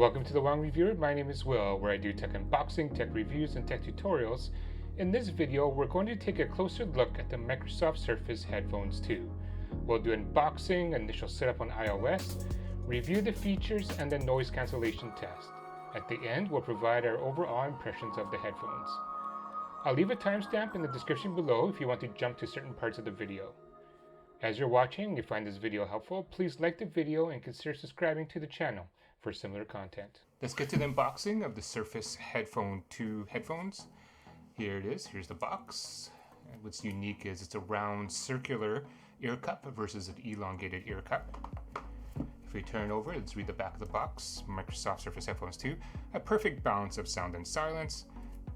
Welcome to the Wong Reviewer. My name is Will, where I do tech unboxing, tech reviews, and tech tutorials. In this video, we're going to take a closer look at the Microsoft Surface Headphones 2. We'll do unboxing, initial setup on iOS, review the features, and the noise cancellation test. At the end, we'll provide our overall impressions of the headphones. I'll leave a timestamp in the description below if you want to jump to certain parts of the video. As you're watching and you find this video helpful, please like the video and consider subscribing to the channel for similar content. Let's get to the unboxing of the Surface Headphone 2 headphones. Here it is. Here's the box. And what's unique is it's a round circular ear cup versus an elongated ear cup. If we turn over, let's read the back of the box. Microsoft Surface Headphones 2, a perfect balance of sound and silence,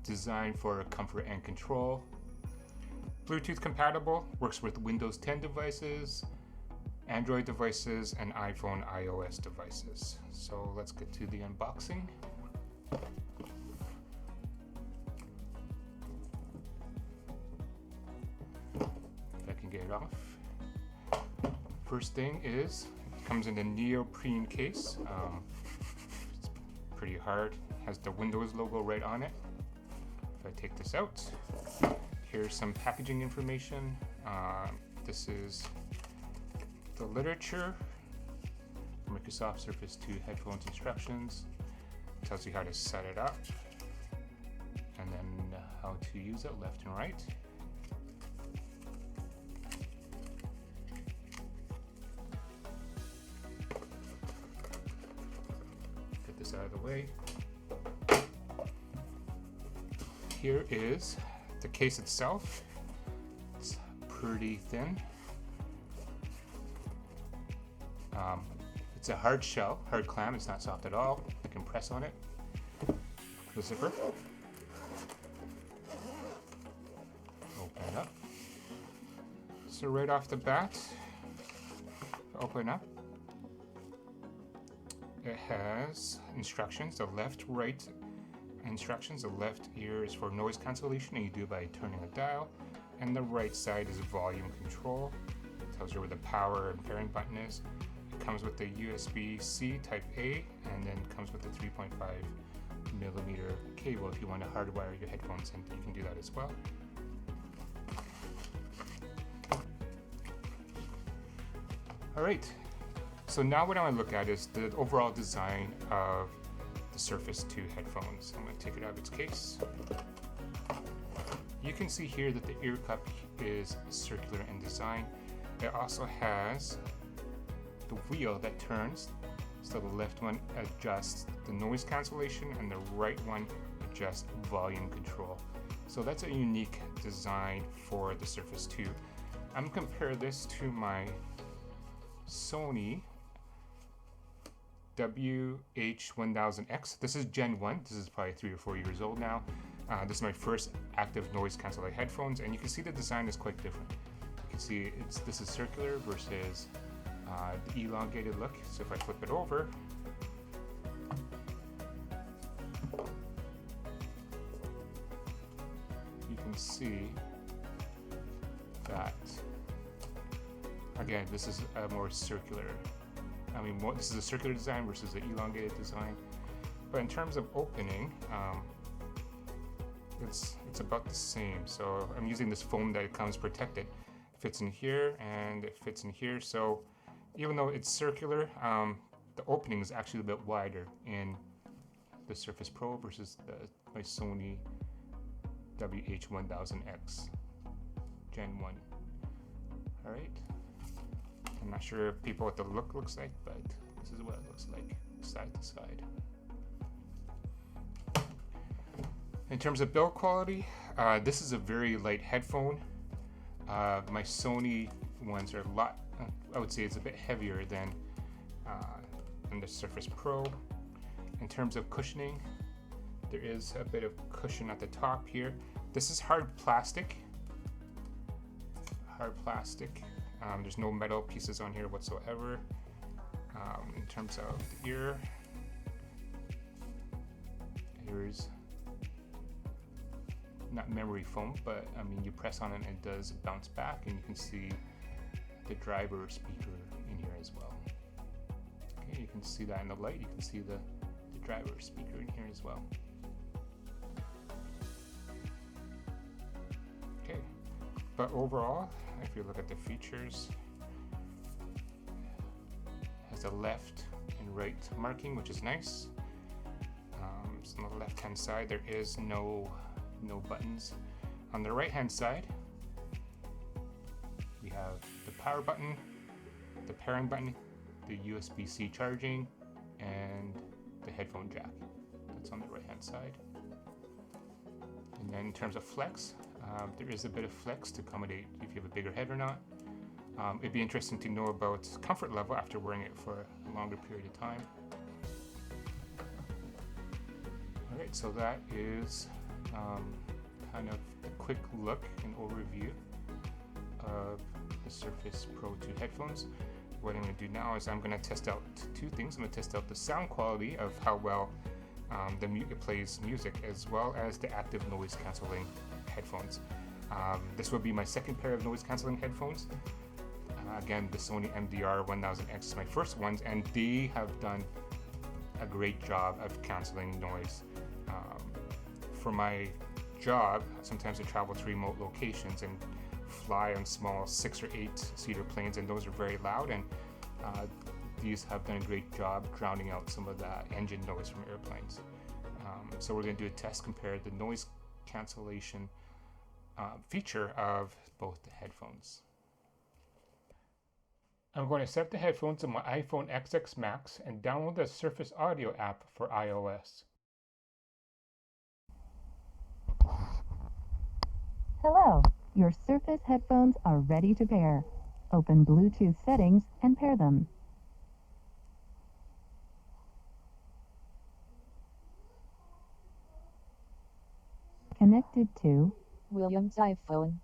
designed for comfort and control. Bluetooth compatible, works with Windows 10 devices, Android devices, and iPhone iOS devices. So let's get to the unboxing. If I can get it off. First thing is, it comes in a neoprene case. It's pretty hard. Has the Windows logo right on it. If I take this out, here's some packaging information. This is the literature, Microsoft Surface 2 headphones instructions. Tells you how to set it up, and then how to use it left and right. Get this out of the way. Here is the case itself. It's pretty thin. It's a hard shell, hard clam. It's not soft at all. I can press on it. The zipper. Open it up. So right off the bat, open up. It has instructions. The left, right instructions. The left ear is for noise cancellation, and you do it by turning a dial. And the right side is volume control. It tells you where the power and pairing button is. It comes with the USB-C Type A, and then comes with the 3.5 millimeter cable if you want to hardwire your headphones, and you can do that as well. Alright, so now what I want to look at is the overall design of the Surface 2 headphones. I'm going to take it out of its case. You can see here that the ear cup is circular in design. It also has the wheel that turns, so the left one adjusts the noise cancellation and the right one adjusts volume control. So that's a unique design for the Surface 2. I'm going to compare this to my Sony MDR1000X. This is Gen 1. This is probably 3 or 4 years old now. This is my first active noise cancellation headphones, and you can see the design is quite different. You can see this is circular versus the elongated look. So if I flip it over, you can see that again, this is a more circular. This is a circular design versus an elongated design. But in terms of opening, it's about the same. So I'm using this foam that comes protected. It fits in here and it fits in here. So even though it's circular, the opening is actually a bit wider in the Surface Pro versus my Sony WH-1000X Gen 1. Alright. I'm not sure if people what the look looks like, but this is what it looks like side to side. In terms of build quality, this is a very light headphone. My Sony ones are a lot, I would say it's a bit heavier than the Surface Pro. In terms of cushioning, there is a bit of cushion at the top here. This is hard plastic. There's no metal pieces on here whatsoever. In terms of the ear, here's not memory foam, but you press on it and it does bounce back, and you can see the driver speaker in here as well. Okay, you can see that in the light. You can see the driver speaker in here as well. Okay, but overall, if you look at the features, it has a left and right marking, which is nice. So on the left hand side there is no buttons. On the right hand side we have the power button, the pairing button, the USB-C charging, and the headphone jack. That's on the right hand side. And then in terms of flex, there is a bit of flex to accommodate if you have a bigger head or not. It'd be interesting to know about comfort level after wearing it for a longer period of time. Alright, so that is kind of a quick look and overview of the Surface Pro 2 headphones. What I'm going to do now is I'm going to test out two things. I'm going to test out the sound quality of how well it plays music, as well as the active noise cancelling headphones. This will be my second pair of noise cancelling headphones. Again, the Sony MDR1000X is my first ones, and they have done a great job of canceling noise. For my job, sometimes I travel to remote locations and fly on small 6 or 8 seater planes, and those are very loud, and these have done a great job drowning out some of the engine noise from airplanes. So we're going to do a test, compare the noise cancellation feature of both the headphones. I'm going to set the headphones on my iPhone XX Max and download the Surface Audio app for iOS. Hello, your Surface headphones are ready to pair. Open Bluetooth settings and pair them. Connected to William's iPhone.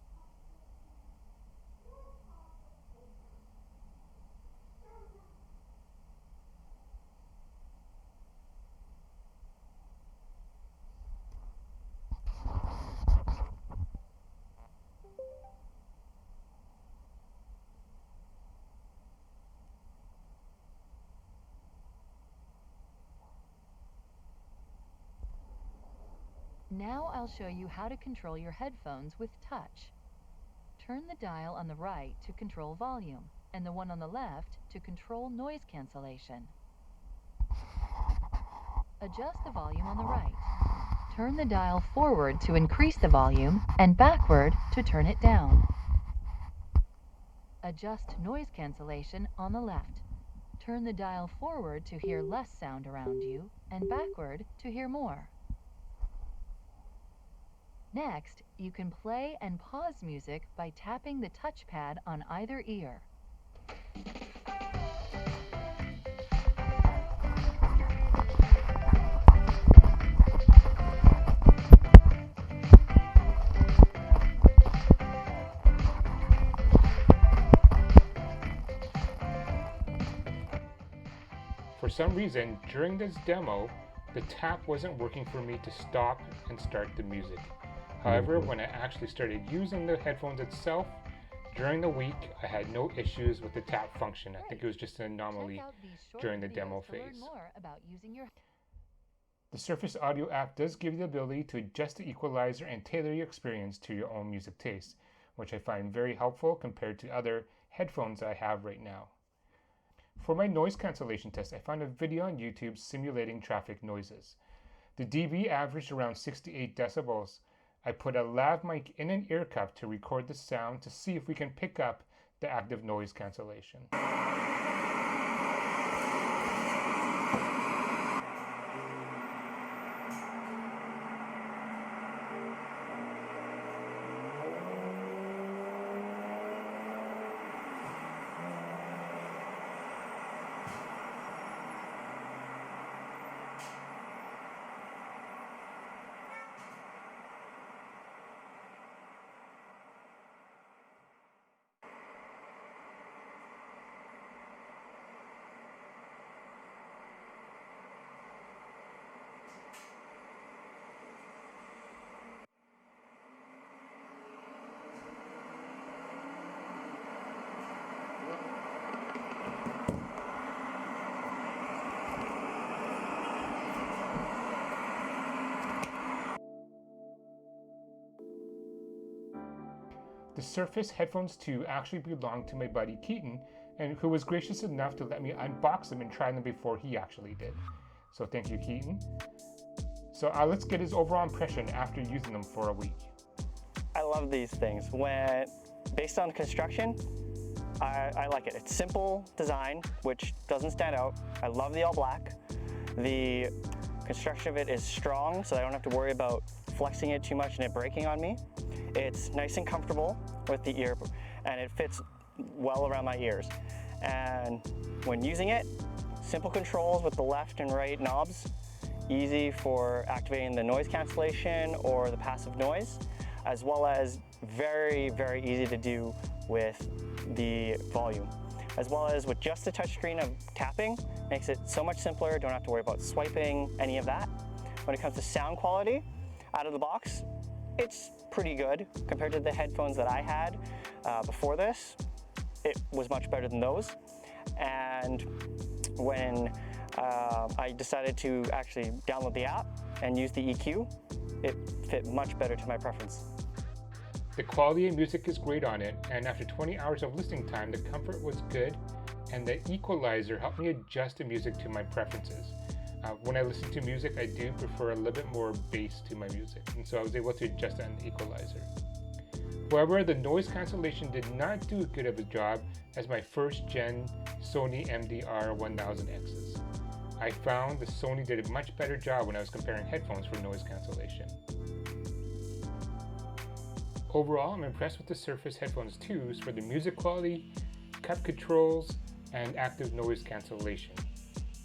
Now I'll show you how to control your headphones with touch. Turn the dial on the right to control volume, and the one on the left to control noise cancellation. Adjust the volume on the right. Turn the dial forward to increase the volume, and backward to turn it down. Adjust noise cancellation on the left. Turn the dial forward to hear less sound around you, and backward to hear more. Next, you can play and pause music by tapping the touchpad on either ear. For some reason, during this demo, the tap wasn't working for me to stop and start the music. However, when I actually started using the headphones itself, during the week, I had no issues with the tap function. I think it was just an anomaly during the demo phase. The Surface Audio app does give you the ability to adjust the equalizer and tailor your experience to your own music taste, which I find very helpful compared to other headphones I have right now. For my noise cancellation test, I found a video on YouTube simulating traffic noises. The dB averaged around 68 decibels. I put a lav mic in an ear cup to record the sound to see if we can pick up the active noise cancellation. The Surface Headphones 2 actually belonged to my buddy Keaton, and who was gracious enough to let me unbox them and try them before he actually did. So thank you, Keaton. So let's get his overall impression after using them for a week. I love these things. When based on construction, I like it. It's simple design, which doesn't stand out. I love the all black. The construction of it is strong, so I don't have to worry about flexing it too much and it breaking on me. It's nice and comfortable with the ear, and it fits well around my ears. And when using it, simple controls with the left and right knobs, easy for activating the noise cancellation or the passive noise, as well as very, very easy to do with the volume. As well as with just a touchscreen of tapping, makes it so much simpler, don't have to worry about swiping, any of that. When it comes to sound quality, out of the box, it's pretty good compared to the headphones that I had before this. It was much better than those. And when I decided to actually download the app and use the EQ, it fit much better to my preference. The quality of music is great on it, and after 20 hours of listening time, the comfort was good, and the equalizer helped me adjust the music to my preferences. When I listen to music, I do prefer a little bit more bass to my music, and so I was able to adjust that on the equalizer. However, the noise cancellation did not do as good of a job as my first Gen Sony MDR1000Xs. I found the Sony did a much better job when I was comparing headphones for noise cancellation. Overall, I'm impressed with the Surface Headphones 2s for the music quality, cut controls, and active noise cancellation.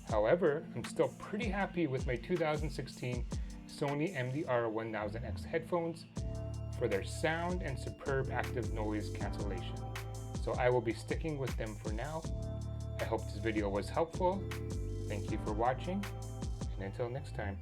However, I'm still pretty happy with my 2016 Sony MDR1000X headphones for their sound and superb active noise cancellation. So I will be sticking with them for now. I hope this video was helpful. Thank you for watching, and until next time.